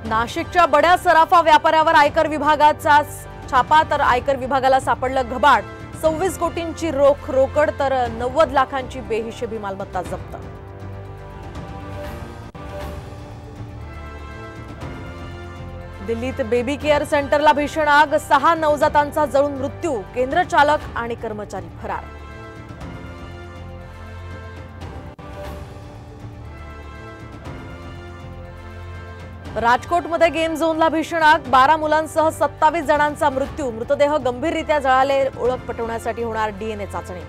नाशिकच्या बड्या सराफा व्यापाऱ्यावर आयकर विभागाचा छापा, तर आयकर विभागाला सापडलं घबाड। 26 कोटींची रोकड तर 90 लाखांची बेहिशेबी मालमत्ता जप्त। दिल्लीत बेबी केअर सेंटरला भीषण आग, 6 नवजातांचा जळून मृत्यू, केंद्र चालक आणि कर्मचारी फरार। राजकोटमध्ये गेम झोनला भीषण आग, 12 मुलांसह 27 जणांचा मृत्यू, मृतदेह गंभीररित्या जळाले, ओळख पटवण्यासाठी होणार डीएनए चाचणी।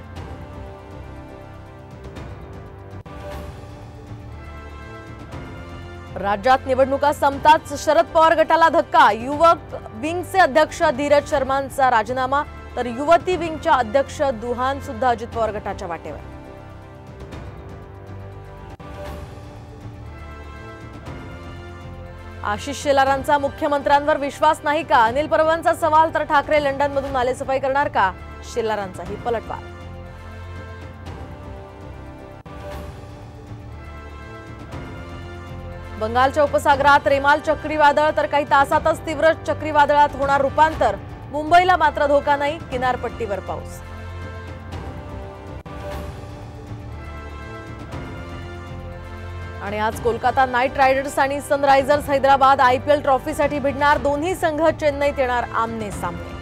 राज्यात निवडणुका संपताच शरद पवार गटाला धक्का, युवक विंगचे अध्यक्ष धीरज शर्मांचा राजीनामा, तर युवती विंगच्या अध्यक्ष दुहान सुद्धा अजित पवार गटाच्या वाटेवर। आशिष शेलारांचा मुख्यमंत्र्यांवर विश्वास नाही का, अनिल परबांचा सवाल, तर ठाकरे लंडनमधून नालेसफाई करणार का, शेलारांचाही पलटवार। बंगालच्या उपसागरात रेमाल चक्रीवादळ, तर काही तासातच तीव्र चक्रीवादळात होणार रूपांतर, मुंबईला मात्र धोका नाही, किनारपट्टीवर पाऊस। आणि आज कोलकाता नाईट रायडर्स आणि सनरायझर्स हैदराबाद आयपीएल ट्रॉफीसाठी भिडणार, दोन्ही संघ चेन्नईत येणार आमने सामने।